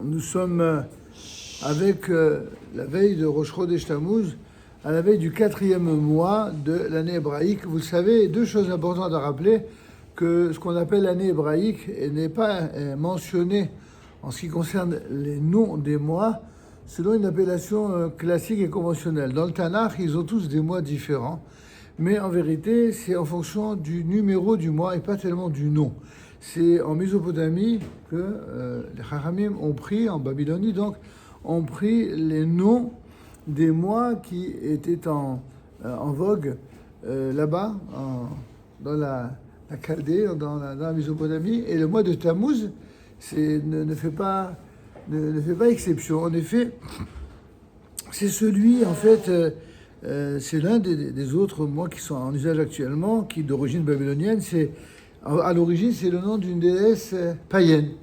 Nous sommes avec la veille de Rosh Chodesh Tammuz, à la veille du 4e mois de l'année hébraïque. Vous savez, deux choses importantes à rappeler, que ce qu'on appelle l'année hébraïque n'est pas mentionné en ce qui concerne les noms des mois, selon une appellation classique et conventionnelle. Dans le Tanakh, ils ont tous des mois différents, mais en vérité, c'est en fonction du numéro du mois et pas tellement du nom. C'est en Mésopotamie que les Chachamim ont pris, en Babylonie donc, ont pris les noms des mois qui étaient en vogue là-bas, dans la Chaldée, dans la Mésopotamie. Et le mois de Tammuz ne fait pas exception. En effet, c'est celui, en fait, c'est l'un des autres mois qui sont en usage actuellement, qui d'origine babylonienne. À l'origine, c'est le nom d'une déesse païenne.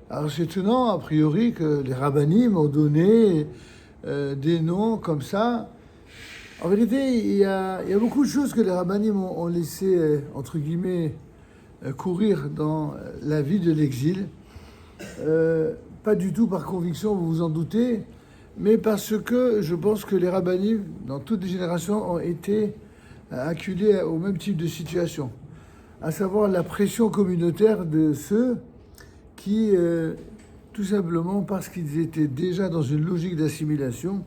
Alors c'est étonnant, a priori, que les rabbinim ont donné des noms comme ça. En vérité, il y a beaucoup de choses que les rabbinim ont laissé, entre guillemets, courir dans la vie de l'exil. Pas du tout par conviction, vous vous en doutez, mais parce que je pense que les rabbinim, dans toutes les générations, ont été acculés au même type de situation, à savoir la pression communautaire de ceux qui, tout simplement parce qu'ils étaient déjà dans une logique d'assimilation,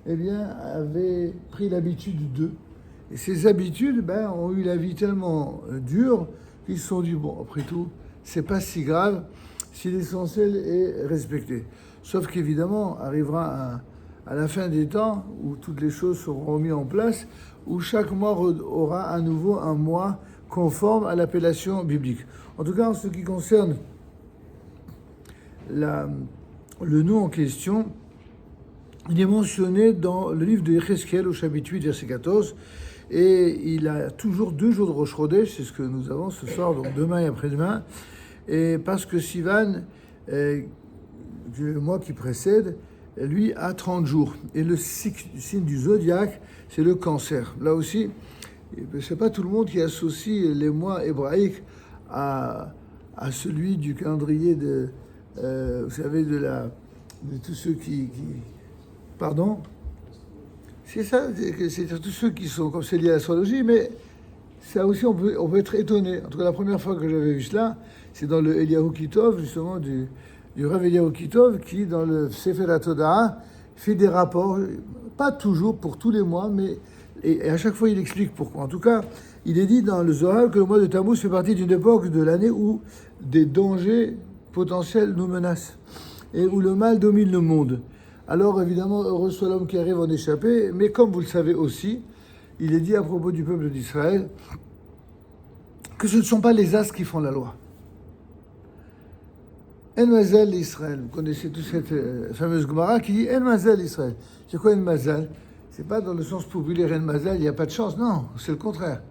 eh bien, avaient pris l'habitude d'eux. Et ces habitudes ont eu la vie tellement dure qu'ils se sont dit, bon, après tout, c'est pas si grave si l'essentiel est respecté. Sauf qu'évidemment, arrivera à la fin des temps où toutes les choses seront mises en place, où chaque mois aura à nouveau un mois conforme à l'appellation biblique. En tout cas, en ce qui concerne le nom en question, il est mentionné dans le livre de Yecheskel au chapitre 8, verset 14, et il a toujours 2 jours de Rosh Chodesh, c'est ce que nous avons ce soir, donc demain et après-demain, et parce que Sivan, le mois qui précède, lui a 30 jours. Et le signe du zodiaque, c'est le Cancer. Là aussi, c'est pas tout le monde qui associe les mois hébraïques à celui du calendrier vous savez, de tous ceux qui pardon, c'est ça, c'est tous ceux qui sont, comme c'est lié à l'astrologie, mais ça aussi on peut être étonné. En tout cas, la première fois que j'avais vu cela, c'est dans le Eliyahu Kitov, justement, du Rav Eliyahu Kitov, qui, dans le Sefer HaTodah, fait des rapports, pas toujours pour tous les mois, mais et à chaque fois il explique pourquoi. En tout cas, il est dit dans le Zohar que le mois de Tammuz fait partie d'une époque de l'année où des dangers potentiels nous menacent et où le mal domine le monde. Alors évidemment, heureux soit l'homme qui arrive à en échapper, mais comme vous le savez aussi, il est dit à propos du peuple d'Israël que ce ne sont pas les astres qui font la loi. En Mazal Israël, vous connaissez toute cette fameuse Gemara qui dit En Mazal Israël. C'est quoi En Mazal? C'est pas dans le sens populaire En Mazal, il n'y a pas de chance, non, c'est le contraire.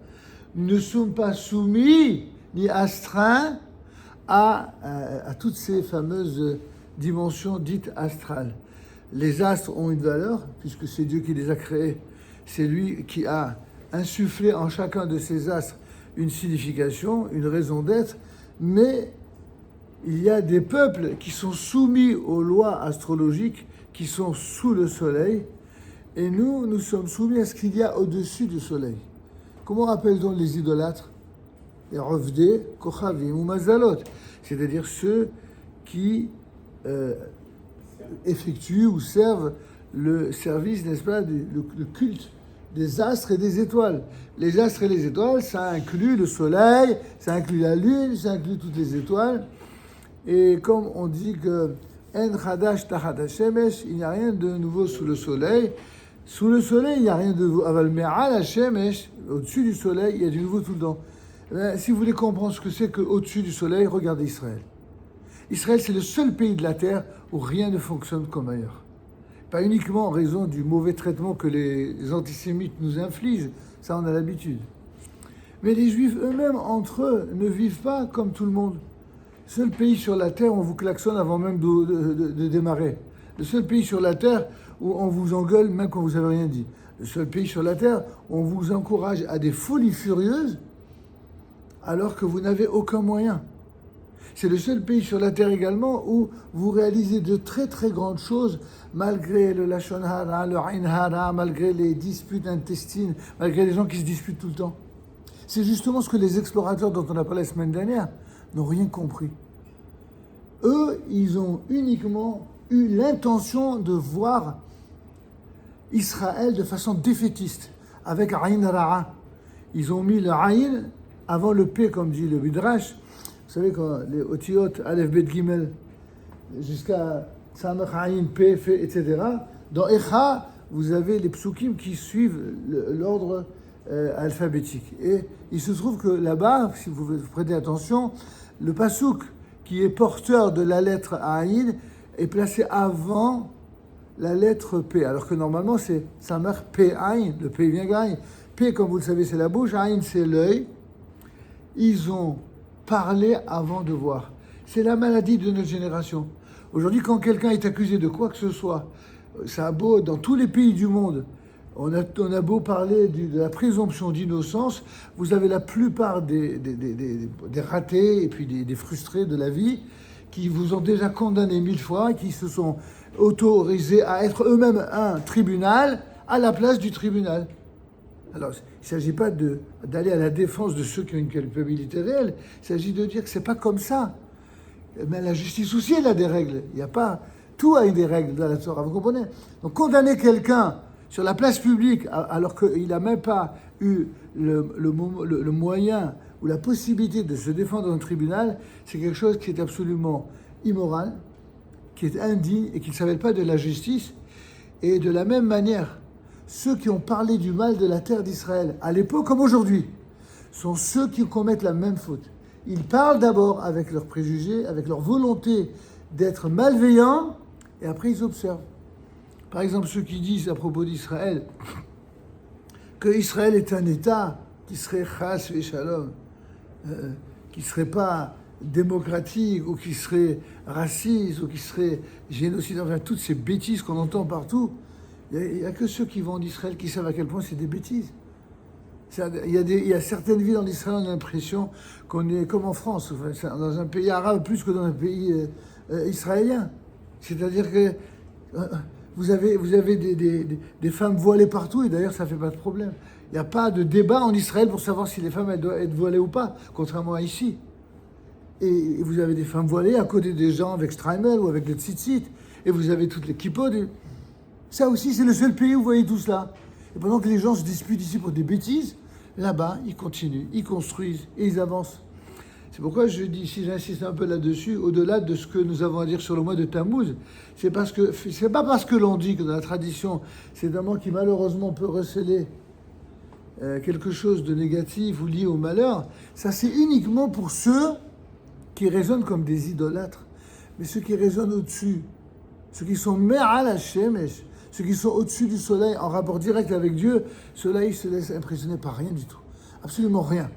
Nous ne sommes pas soumis ni astreints à toutes ces fameuses dimensions dites astrales. Les astres ont une valeur, puisque c'est Dieu qui les a créés. C'est lui qui a insufflé en chacun de ces astres une signification, une raison d'être, mais il y a des peuples qui sont soumis aux lois astrologiques, qui sont sous le soleil, et nous sommes soumis à ce qu'il y a au-dessus du soleil. Comment appelle-t-on les idolâtres? Les Rovdé, Kochavim ou Mazalot, c'est-à-dire ceux qui effectuent ou servent le service, n'est-ce pas, le culte des astres et des étoiles. Les astres et les étoiles, ça inclut le soleil, ça inclut la lune, ça inclut toutes les étoiles. Et comme on dit que En Chadash Tachat Hashemesh, il n'y a rien de nouveau sous le soleil. Sous le soleil, il n'y a rien de nouveau. Aval Me'al Hashemesh, au-dessus du soleil, il y a du nouveau tout le temps. Si vous voulez comprendre ce que c'est qu'au-dessus du soleil, regardez Israël. Israël, c'est le seul pays de la terre où rien ne fonctionne comme ailleurs. Pas uniquement en raison du mauvais traitement que les antisémites nous infligent, ça on a l'habitude. Mais les Juifs eux-mêmes, entre eux, ne vivent pas comme tout le monde. Seul pays sur la terre où on vous klaxonne avant même de démarrer. Le seul pays sur la terre où on vous engueule même quand vous n'avez rien dit. Le seul pays sur la terre où on vous encourage à des folies furieuses alors que vous n'avez aucun moyen. C'est le seul pays sur la terre également où vous réalisez de très très grandes choses malgré le Lashon Hara, le Ain Hara, malgré les disputes intestines, malgré les gens qui se disputent tout le temps. C'est justement ce que les explorateurs dont on a parlé la semaine dernière n'ont rien compris. Eux, ils ont uniquement eu l'intention de voir Israël de façon défaitiste, avec Ain Ra'a. Ils ont mis le Ain avant le P, comme dit le Midrash. Vous savez, quand les Otiyot, Aleph, Bet, Gimel, jusqu'à Samach, Ain, P, F, etc. Dans Echa, vous avez les psukim qui suivent l'ordre alphabétique. Et il se trouve que là-bas, si vous prêtez attention, le pasuk qui est porteur de la lettre Aïn est placé avant la lettre P, alors que normalement c'est Samach P Aïn, le P vient d'Aïn. P, comme vous le savez, c'est la bouche, Aïn c'est l'œil. Ils ont parlé avant de voir. C'est la maladie de notre génération. Aujourd'hui, quand quelqu'un est accusé de quoi que ce soit, ça a beau, dans tous les pays du monde, on a beau parler de la présomption d'innocence, vous avez la plupart des ratés et puis des frustrés de la vie qui vous ont déjà condamné 1000 fois, qui se sont autorisés à être eux-mêmes un tribunal à la place du tribunal. Alors, il ne s'agit pas d'aller à la défense de ceux qui ont une culpabilité réelle, il s'agit de dire que ce n'est pas comme ça. Mais la justice aussi, elle a des règles. Il n'y a pas... Tout a des règles dans la Torah, vous comprenez? Donc, condamner quelqu'un sur la place publique, alors qu'il n'a même pas eu le moyen ou la possibilité de se défendre dans un tribunal, c'est quelque chose qui est absolument immoral, qui est indigne et qui ne s'appelle pas de la justice. Et de la même manière, ceux qui ont parlé du mal de la terre d'Israël, à l'époque comme aujourd'hui, sont ceux qui commettent la même faute. Ils parlent d'abord avec leurs préjugés, avec leur volonté d'être malveillants, et après ils observent. Par exemple, ceux qui disent à propos d'Israël que Israël est un État qui serait chas et shalom, qui ne serait pas démocratique, ou qui serait raciste, ou qui serait génocide, enfin toutes ces bêtises qu'on entend partout, il n'y a que ceux qui vont en Israël qui savent à quel point c'est des bêtises. Il y a certaines villes en Israël, on a l'impression qu'on est comme en France, enfin, dans un pays arabe plus que dans un pays israélien. C'est-à-dire que vous avez des femmes voilées partout, et d'ailleurs ça ne fait pas de problème. Il n'y a pas de débat en Israël pour savoir si les femmes elles doivent être voilées ou pas, contrairement à ici. Et vous avez des femmes voilées à côté des gens avec Streimel ou avec les tzitzit, et vous avez toutes les kippodes. Ça aussi, c'est le seul pays où vous voyez tout cela. Et pendant que les gens se disputent ici pour des bêtises, là-bas, ils continuent, ils construisent et ils avancent. C'est pourquoi je dis, si j'insiste un peu là-dessus, au-delà de ce que nous avons à dire sur le mois de Tammuz, c'est pas parce que l'on dit que dans la tradition, c'est un mois qui malheureusement peut receler quelque chose de négatif ou lié au malheur. Ça, c'est uniquement pour ceux qui raisonnent comme des idolâtres. Mais ceux qui raisonnent au-dessus, ceux qui sont me'al hashemesh, ceux qui sont au-dessus du soleil, en rapport direct avec Dieu, ceux-là, ils se laissent impressionner par rien du tout. Absolument rien.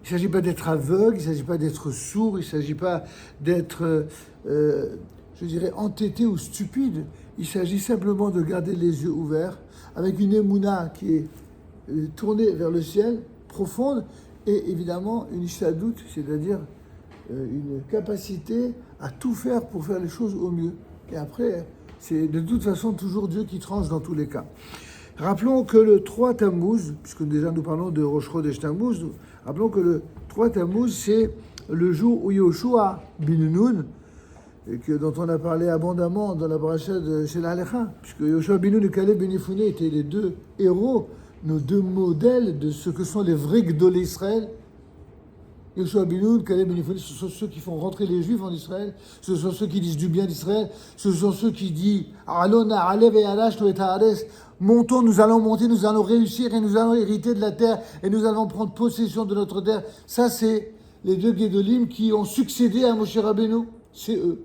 Il ne s'agit pas d'être aveugle, il ne s'agit pas d'être sourd, il ne s'agit pas d'être, je dirais, entêté ou stupide. Il s'agit simplement de garder les yeux ouverts, avec une émouna qui est tournée vers le ciel, profonde, et évidemment une ishadout, c'est-à-dire une capacité à tout faire pour faire les choses au mieux. Et après, c'est de toute façon toujours Dieu qui tranche dans tous les cas. Rappelons que le 3 Tammuz, puisque déjà nous parlons de Rosh Chodesh Tammuz, rappelons que le 3 Tammuz, c'est le jour où Yoshua bin Nun, dont on a parlé abondamment dans la paracha de Shel Alecha, puisque Yoshua bin Nun et Caleb ben Yefouné étaient les deux héros, nos deux modèles de ce que sont les vrais Gdolé Israël. Yoshua bin Nun, Caleb ben Yefouné, ce sont ceux qui font rentrer les Juifs en Israël, ce sont ceux qui disent du bien d'Israël, ce sont ceux qui disent Alona Alev et Alash et Haares, montons, nous allons monter, nous allons réussir et nous allons hériter de la terre et nous allons prendre possession de notre terre. Ça, c'est les deux Guédolim qui ont succédé à Moshe Rabbeinu, c'est eux.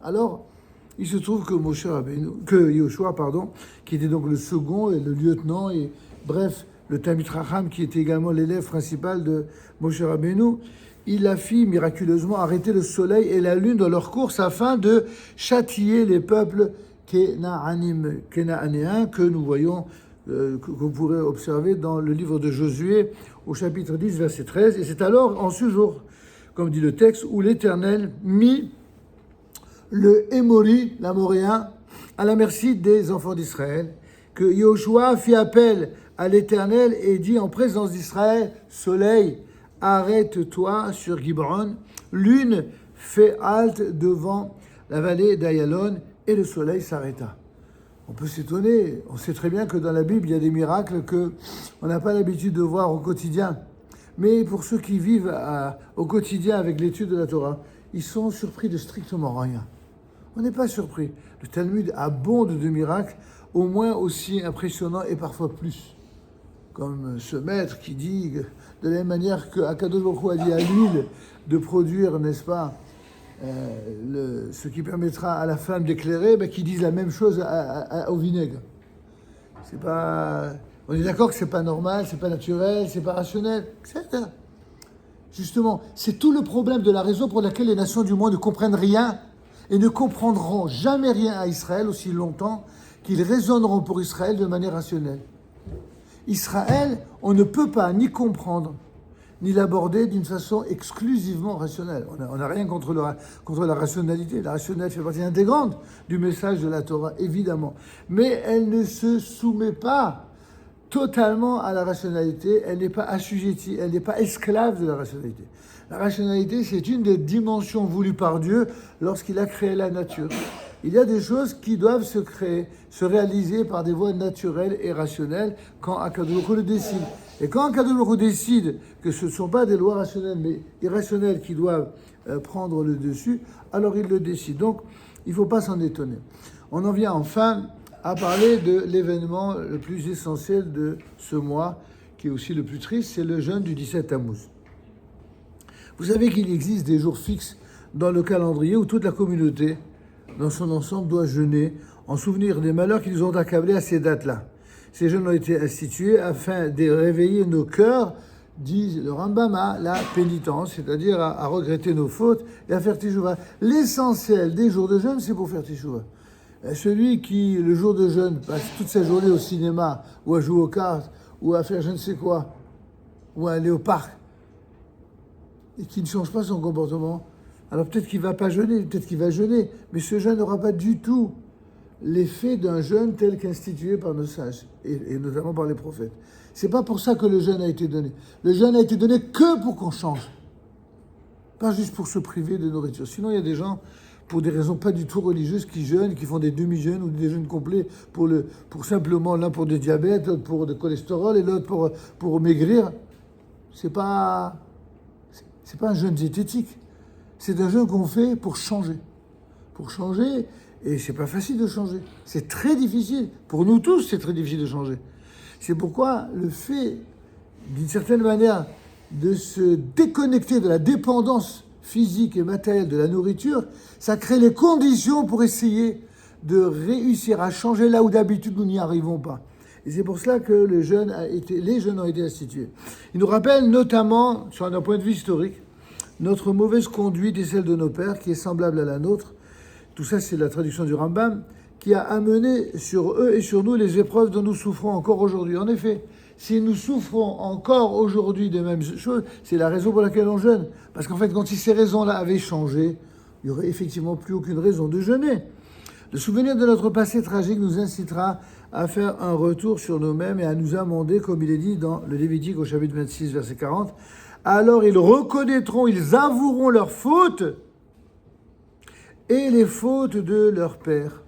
Alors, il se trouve que Yoshua, qui était donc le second et le lieutenant, et bref, le Talmid Chacham, qui était également l'élève principal de Moshe Rabbeinu, il a fait miraculeusement arrêter le soleil et la lune dans leur course afin de châtier les peuples kénanéens que nous voyons, que vous pourrez observer dans le livre de Josué au chapitre 10, verset 13. Et c'est alors, en ce jour, comme dit le texte, où l'Éternel mit le Émori, l'Amoréen, à la merci des enfants d'Israël, que Yoshua fit appel à l'Éternel et dit en présence d'Israël, soleil, arrête-toi sur Gibron, lune, fait halte devant la vallée d'Ayalon, et le soleil s'arrêta. On peut s'étonner, on sait très bien que dans la Bible, il y a des miracles qu'on n'a pas l'habitude de voir au quotidien. Mais pour ceux qui vivent au quotidien avec l'étude de la Torah, ils sont surpris de strictement rien. On n'est pas surpris. Le Talmud abonde de miracles, au moins aussi impressionnants et parfois plus. Comme ce maître qui dit, de la même manière qu'Akadosh Baruch Hu a dit à l'huile de produire, n'est-ce pas, ce qui permettra à la femme d'éclairer, qu'ils disent la même chose au vinaigre. C'est pas, on est d'accord que c'est pas normal, c'est pas naturel, c'est pas rationnel, etc. Justement, c'est tout le problème de la raison pour laquelle les nations du monde ne comprennent rien et ne comprendront jamais rien à Israël aussi longtemps qu'ils raisonneront pour Israël de manière rationnelle. Israël, on ne peut pas ni comprendre, ni l'aborder d'une façon exclusivement rationnelle. On n'a rien contre la rationalité. La rationalité fait partie intégrante du message de la Torah, évidemment. Mais elle ne se soumet pas totalement à la rationalité, elle n'est pas assujettie, elle n'est pas esclave de la rationalité. La rationalité, c'est une des dimensions voulues par Dieu lorsqu'il a créé la nature. Il y a des choses qui doivent se créer, se réaliser par des voies naturelles et rationnelles quand Akadosh Baruch Hu le décide. Et quand Akadosh Baruch Hu décide que ce ne sont pas des lois rationnelles, mais irrationnelles qui doivent prendre le dessus, alors il le décide. Donc, il ne faut pas s'en étonner. On en vient enfin à parler de l'événement le plus essentiel de ce mois, qui est aussi le plus triste, c'est le jeûne du 17 Tammuz. Vous savez qu'il existe des jours fixes dans le calendrier où toute la communauté, dans son ensemble, doit jeûner en souvenir des malheurs qui nous ont accablés à ces dates-là. Ces jeûnes ont été institués afin de réveiller nos cœurs, dit le Rambam, à la pénitence, c'est-à-dire à regretter nos fautes et à faire teshuva. L'essentiel des jours de jeûne, c'est pour faire teshuva. Celui qui, le jour de jeûne, passe toute sa journée au cinéma, ou à jouer aux cartes, ou à faire je ne sais quoi, ou à aller au parc, et qui ne change pas son comportement, alors peut-être qu'il ne va pas jeûner, peut-être qu'il va jeûner, mais ce jeûne n'aura pas du tout l'effet d'un jeûne tel qu'institué par nos sages, et notamment par les prophètes. C'est pas pour ça que le jeûne a été donné. Le jeûne a été donné que pour qu'on change, pas juste pour se priver de nourriture. Sinon, il y a des gens, pour des raisons pas du tout religieuses, qui jeûnent, qui font des demi-jeûnes ou des jeûnes complets pour simplement, l'un pour du diabète, l'autre pour du cholestérol et l'autre pour maigrir. C'est pas un jeûne diététique. C'est un jeûne qu'on fait pour changer. Pour changer, et c'est pas facile de changer. C'est très difficile. Pour nous tous, c'est très difficile de changer. C'est pourquoi le fait, d'une certaine manière, de se déconnecter de la dépendance physique et matérielle de la nourriture, ça crée les conditions pour essayer de réussir à changer là où d'habitude nous n'y arrivons pas. Et c'est pour cela que les jeûnes ont été institués. Ils nous rappellent notamment, sur un point de vue historique, notre mauvaise conduite et celle de nos pères, qui est semblable à la nôtre. Tout ça, c'est la traduction du Rambam, qui a amené sur eux et sur nous les épreuves dont nous souffrons encore aujourd'hui. En effet, si nous souffrons encore aujourd'hui des mêmes choses, c'est la raison pour laquelle on jeûne. Parce qu'en fait, quand ces raisons-là avaient changé, il n'y aurait effectivement plus aucune raison de jeûner. Le souvenir de notre passé tragique nous incitera à faire un retour sur nous-mêmes et à nous amender, comme il est dit dans le Lévitique au chapitre 26, verset 40. Alors ils reconnaîtront, ils avoueront leurs fautes et les fautes de leur père.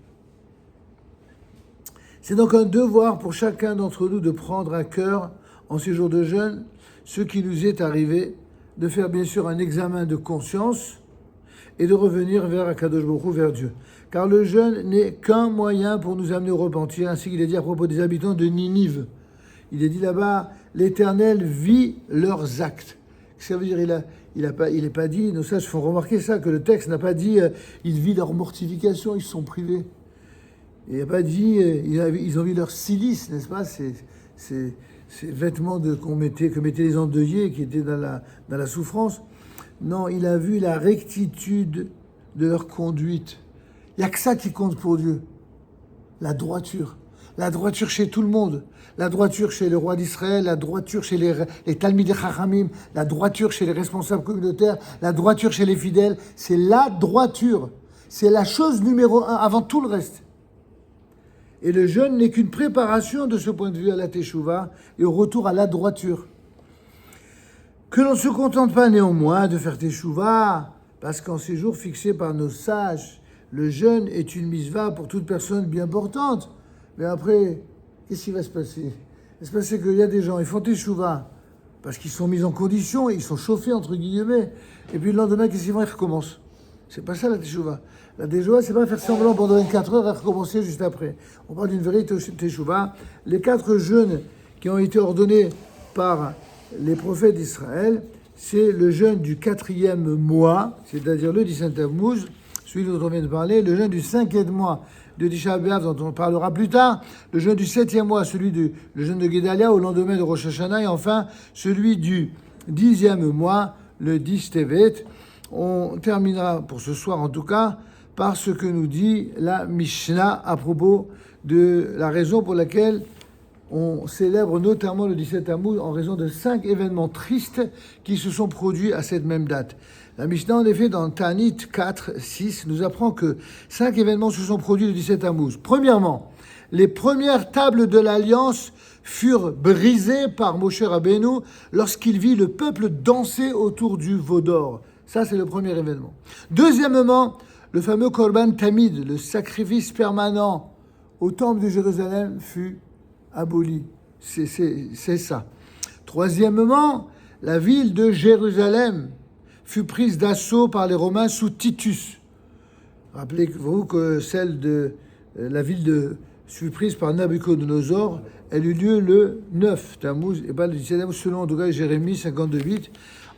C'est donc un devoir pour chacun d'entre nous de prendre à cœur, en ces jours de jeûne, ce qui nous est arrivé, de faire bien sûr un examen de conscience et de revenir vers Akadosh Baruch Hu, vers Dieu. Car le jeûne n'est qu'un moyen pour nous amener au repentir, ainsi qu'il est dit à propos des habitants de Ninive. Il est dit là-bas, l'Éternel vit leurs actes. Ça veut dire, il n'est pas dit, nos sages font remarquer ça, que le texte n'a pas dit, il vit leur mortification, ils se sont privés. Il n'a pas dit, ils ont vu leur silice, n'est-ce pas, ces vêtements que mettaient les endeuillés qui étaient dans la souffrance. Non, il a vu la rectitude de leur conduite. Il n'y a que ça qui compte pour Dieu, la droiture. la droiture chez tout le monde, la droiture chez le roi d'Israël, la droiture chez les Talmidei Chachamim, la droiture chez les responsables communautaires, la droiture chez les fidèles, c'est la droiture. C'est la chose numéro 1 avant tout le reste. Et le jeûne n'est qu'une préparation de ce point de vue à la Teshuvah et au retour à la droiture. Que l'on ne se contente pas néanmoins de faire Teshuvah, parce qu'en ces jours fixés par nos sages, le jeûne est une misva pour toute personne bien portante. Mais après, qu'est-ce qui va se passer? Il va se passer qu'il y a des gens, ils font Teshuvah parce qu'ils sont mis en condition, ils sont chauffés, entre guillemets. Et puis le lendemain, qu'est-ce qu'ils vont? Ils recommencent. C'est pas ça la Teshuvah. La Teshuvah, c'est pas faire semblant pendant 24 heures et recommencer juste après. On parle d'une vraie Teshuvah. Les 4 jeûnes qui ont été ordonnés par les prophètes d'Israël, c'est le jeûne du 4e mois, c'est-à-dire le 17 Tammuz, celui dont on vient de parler, le jeûne du 5e mois de Tisha B'Av, dont on parlera plus tard, le jeûne du 7e mois, le jeûne de Guédalia au lendemain de Rosh Hashanah, et enfin celui du 10e mois, le 10 Tevet. On terminera pour ce soir en tout cas par ce que nous dit la Mishnah à propos de la raison pour laquelle on célèbre notamment le 17 Tammuz en raison de 5 événements tristes qui se sont produits à cette même date. La Mishnah, en effet, dans Ta'anit 4, 6, nous apprend que 5 événements se sont produits le 17 Tammuz. Premièrement, les premières tables de l'Alliance furent brisées par Moshe Rabbeinu lorsqu'il vit le peuple danser autour du veau d'or. Ça, c'est le premier événement. Deuxièmement, le fameux Korban Tamid, le sacrifice permanent au temple de Jérusalem, fut aboli. C'est ça. Troisièmement, la ville de Jérusalem fut prise d'assaut par les Romains sous Titus. Rappelez-vous que celle de la ville fut prise par Nabuchodonosor. Elle eut lieu le 9 Tammuz et pas le 17 Tammuz, selon en tout cas Jérémie 52:8.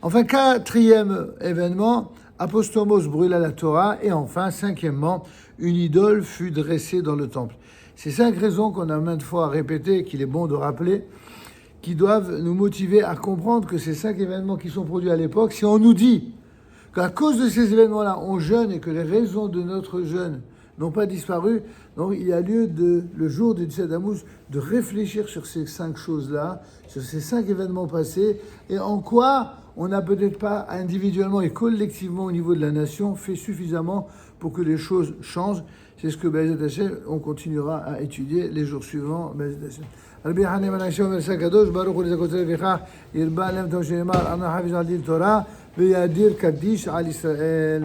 Enfin, 4e événement, Apostomos brûla la Torah. Et enfin, 5e, une idole fut dressée dans le temple. Ces 5 raisons qu'on a maintes fois répétées, qu'il est bon de rappeler, qui doivent nous motiver à comprendre que ces 5 événements qui sont produits à l'époque, si on nous dit qu'à cause de ces événements-là, on jeûne et que les raisons de notre jeûne n'ont pas disparu, donc il y a lieu, le jour du 17 Tammuz, de réfléchir sur ces 5 choses-là, sur ces 5 événements passés, et en quoi on n'a peut-être pas individuellement et collectivement au niveau de la nation fait suffisamment pour que les choses changent. C'est ce que Be'ezrat Hashem, on continuera à étudier les jours suivants. Be'ezrat Hashem. רבי חנין בן עקשיא אומר הקדוש ברוך הוא לזכותו לפיכך ירבה להם תום שנאמר אנא חפיץ על דין תורה ויאדיר קדיש על ישראל.